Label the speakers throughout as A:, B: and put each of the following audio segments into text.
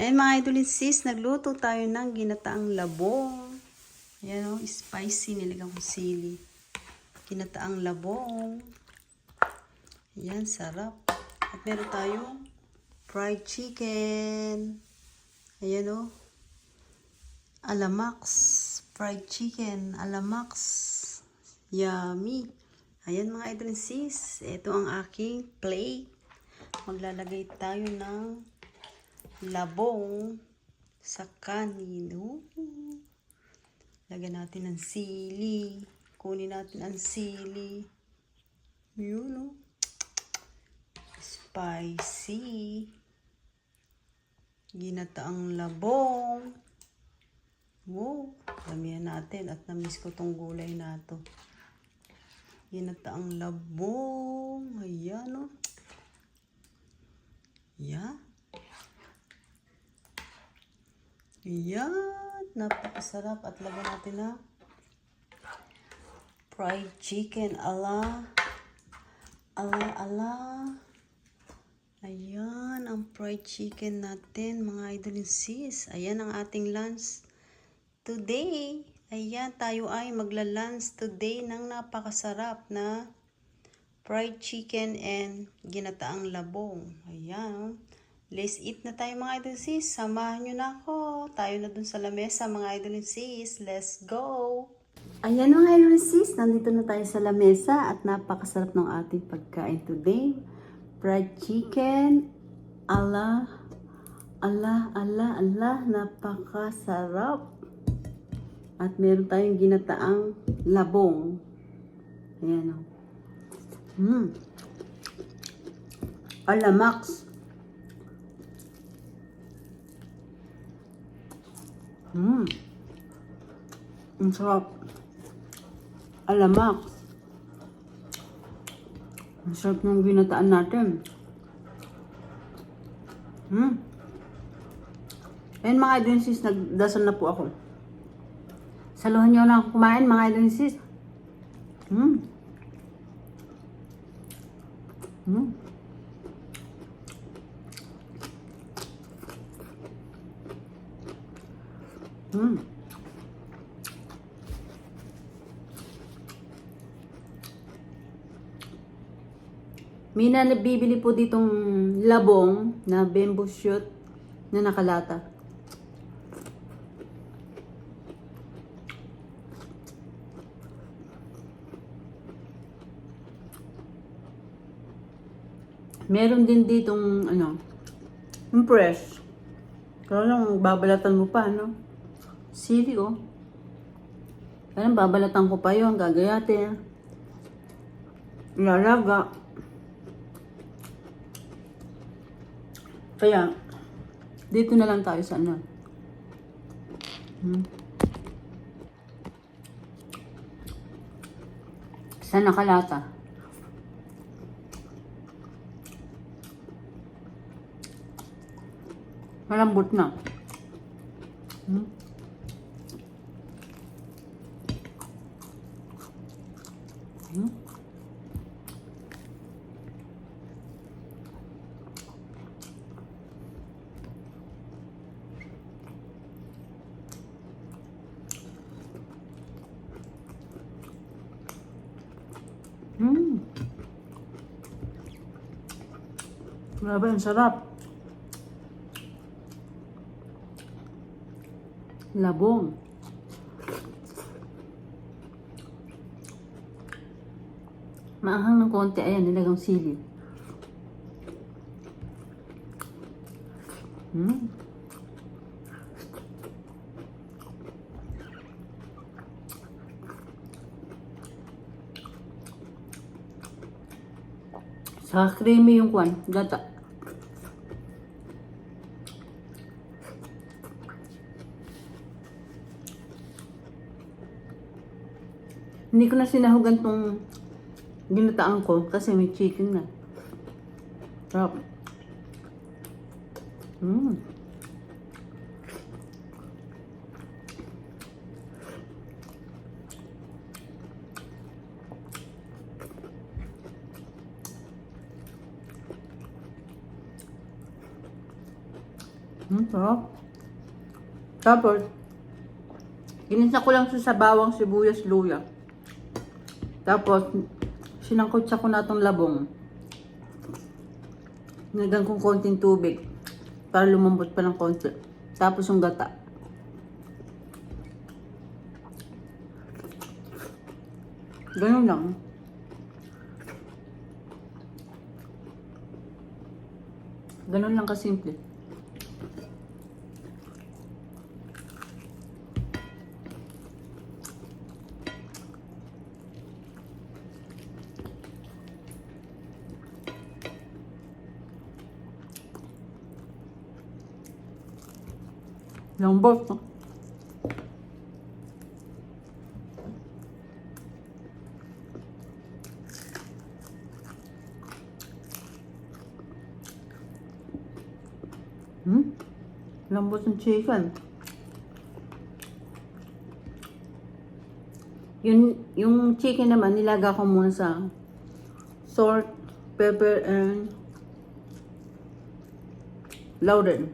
A: Ayan mga idolin sis, nagluto tayo ng ginataang labong. Ayan o, spicy, nilagyan ko sili. Ginataang labong. Ayan, sarap. At meron tayong fried chicken. Ayan o, Alamax. Fried chicken, Alamax. Yummy. Ayan mga idolin sis, ito ang aking plate. Maglalagay tayo ng labong sa kanin. Lagyan natin ng sili. Kunin natin ang sili. Yun o. Spicy. Ginataang labong. Wow. Damihan natin at namiss ko tong gulay na to. Ginataang labong. Ayan o. Yan. Yan, napakasarap. At lagyan natin na fried chicken ala. Ayan, ang fried chicken natin, mga idolin sis. Ayan ang ating lunch today. Ayan, tayo ay magla-lunch today ng napakasarap na fried chicken and ginataang labong. Ayan. Let's eat na tayo mga idol sis. Samahan nyo na ako. Tayo na dun sa lamesa mga idol sis. Let's go! Ayan mga idol sis. Nandito na tayo sa lamesa at napakasarap ng ating pagkain today. Fried chicken. Napakasarap. At meron tayong ginataang labong. Ayan o. Alamax. Ang sarap. Alamax. Ang sarap ng ginataan natin. Ayun mga idol sis, nagdasal na po ako. Saluhan nyo na ako kumain mga idol sis. May nabibili po ditong labong na bamboo shoot na nakalata. Meron din ditong yung fresh. Kaya lang babalatan mo pa, sili oh. Kaya lang babalatan ko pa yun, gagayatin. Ilalaga. Kaya, dito na lang tayo sa sa nakalata. Malambot na. Grabe, ang sarap. Labong. Maanghang ng konti. Ayan, nilagang sili. Saka creamy yung gata. Hindi ko na sinahugan tong ginataan ko kasi may chicken na. Sarap.
B: Sarap. Tapos, ginisa ko lang sa bawang, sibuyas, luya. Tapos, sinangkotsa ko na itong labong. Nilagyan kong konting tubig para lumambot pa ng konti. Tapos yung gata. Ganun lang. Ganun lang kasimple. Lambot, no? Lambot ng chicken. Yung chicken naman, nilaga ko muna sa salt, pepper, and lauren.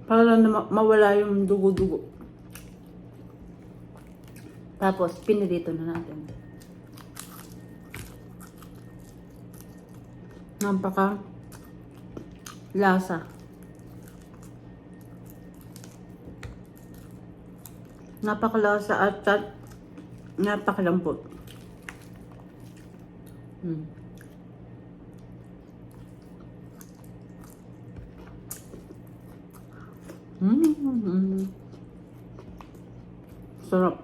B: Para lang na mawala yung dugo-dugo. Tapos, pinirito na natin. Napaka lasa. Napakalasa at napakalambot. Sarap.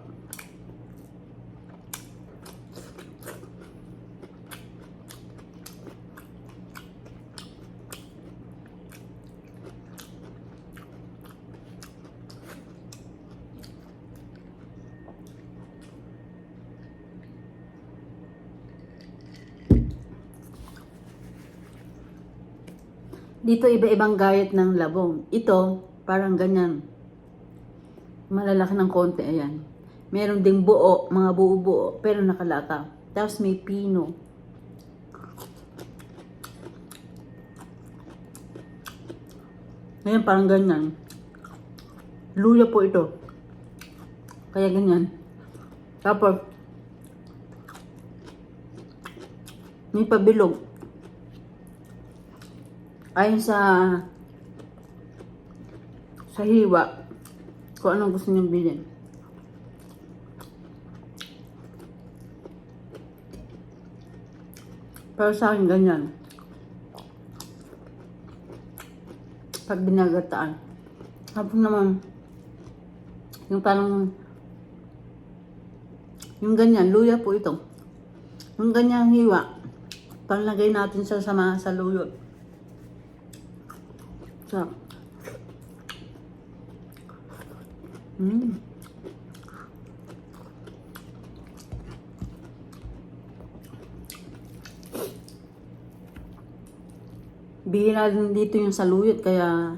B: Dito iba-ibang gayat ng labong. Ito, parang ganyan. Malalaki ng konti, ayan. Meron ding buo, mga buo-buo, pero nakalata. Tapos may pino. Ngayon, parang ganyan. Luya po ito. Kaya ganyan. Tapos, may pabilog. Ayon sa hiwa, kung anong gusto niyong bilhin. Pero sa akin, ganyan. Pag binagataan. Tapos naman, yung parang, yung ganyan, luya po ito. Yung ganyan hiwa, panglagay natin sa luyot. Sarap. Bihira din dito yung saluyot, kaya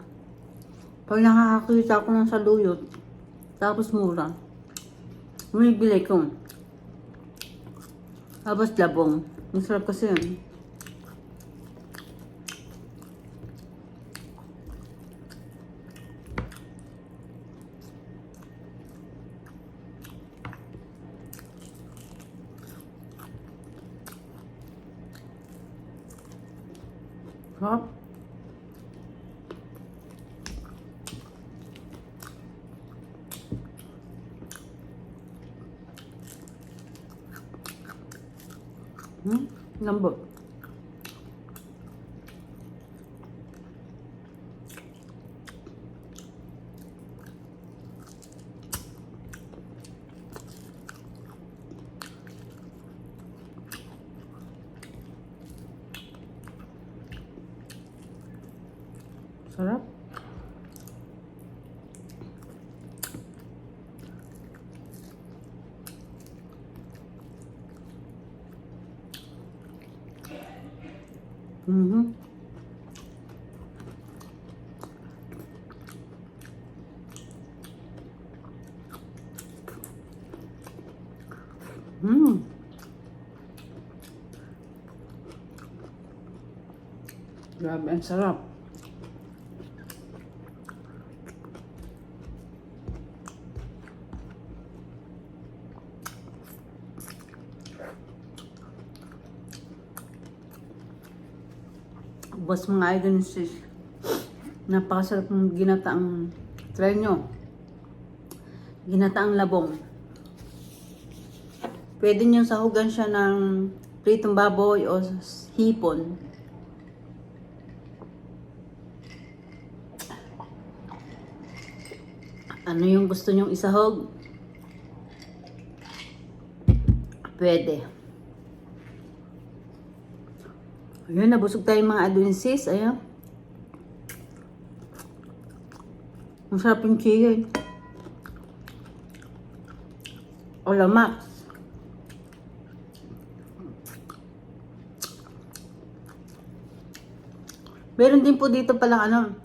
B: pag nakakakita ko ng saluyot, tapos mura, bumibili ko. Tapos labong. Masarap kasi yun. Sarap. Lambot. Sarap. Grabe. Grabe, ang sarap. Boss mga idol sis, napakasarap ng ginataang, try nyo, ginataang labong. Pwede nyo sahugan siya ng pritong baboy o hipon. Ano yung gusto nyong isahog? Pwede. Ayun, nabusog tayo mga idol sis. Ayun. Masarap yung chicken. Olamax. Meron din po dito palang ano,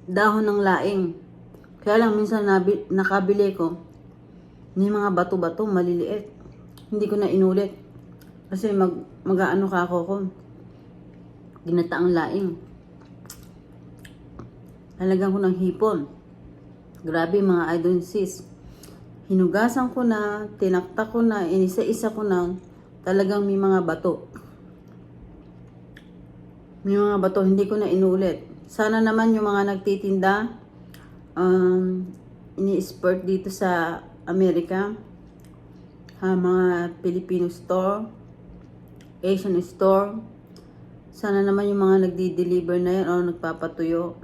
B: dahon ng laing. Kaya lang minsan nakabili ko, may mga bato-bato, maliliit. Hindi ko na inulit. Kasi mag-aano ka ako. Ginataang laing. Halagyan ko ng hipon. Grabe mga idol sis. Hinugasan ko na, tinaktak ko na, inisa-isa ko na, talagang may mga bato. May mga bato, hindi ko na inulit. Sana naman yung mga nagtitinda, ini-export dito sa Amerika, mga Filipino store, Asian store, sana naman yung mga nagdi-deliver na yan o nagpapatuyo,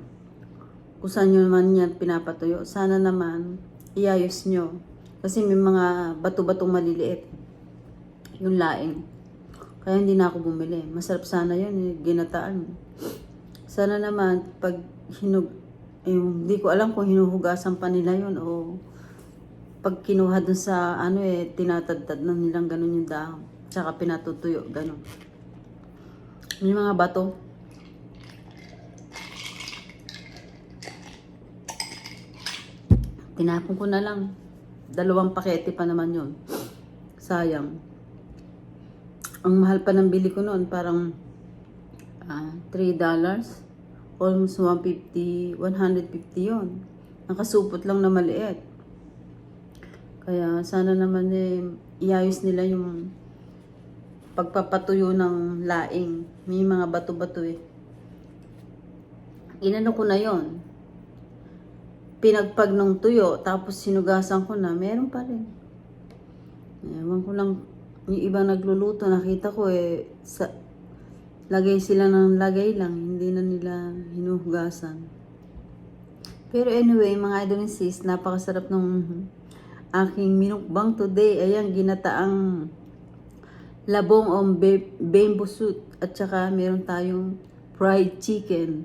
B: kung saan nyo naman yan pinapatuyo, sana naman iayos nyo. Kasi may mga bato-batong maliliit yung laing. Kaya hindi na ako bumili. Masarap sana yun, ginataan. Sana naman, pag hindi ko alam kung hinuhugasan pa nila yun o pag kinuha dun sa tinatadtad na nilang ganun yung dahon. Tsaka pinatutuyo, ganun. May mga bato. Tinapon ko na lang. 2 pakete pa naman yun. Sayang. Ang mahal pa ng bili ko noon, parang $3. Almost 150 yun. Nakasupot lang na maliit. Kaya sana naman iayos nila yung pagpapatuyo ng laing. May mga bato-bato eh. Inano ko na yon. Pinagpag ng tuyo, tapos sinugasan ko na, meron pa rin. Ewan ko lang, yung ibang nagluluto, nakita ko lagay sila ng lagay lang, hindi na nila hinuhugasan. Pero anyway, mga idol and sis, napakasarap ng aking minukbang today. Ayan, ginataang labong o bamboo shoot. At saka meron tayong fried chicken.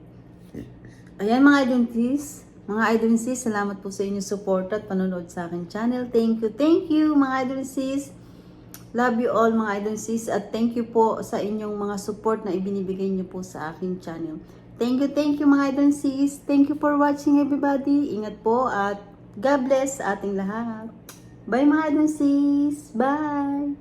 B: Ayan mga idol and sis. Mga idol and sis, salamat po sa inyong support at panonood sa aking channel. Thank you mga idol and sis. Love you all mga idol and sis. At thank you po sa inyong mga support na ibinibigay niyo po sa aking channel. Thank you mga idol and sis. Thank you for watching everybody. Ingat po at God bless sa ating lahat. Bye mga idol and sis. Bye!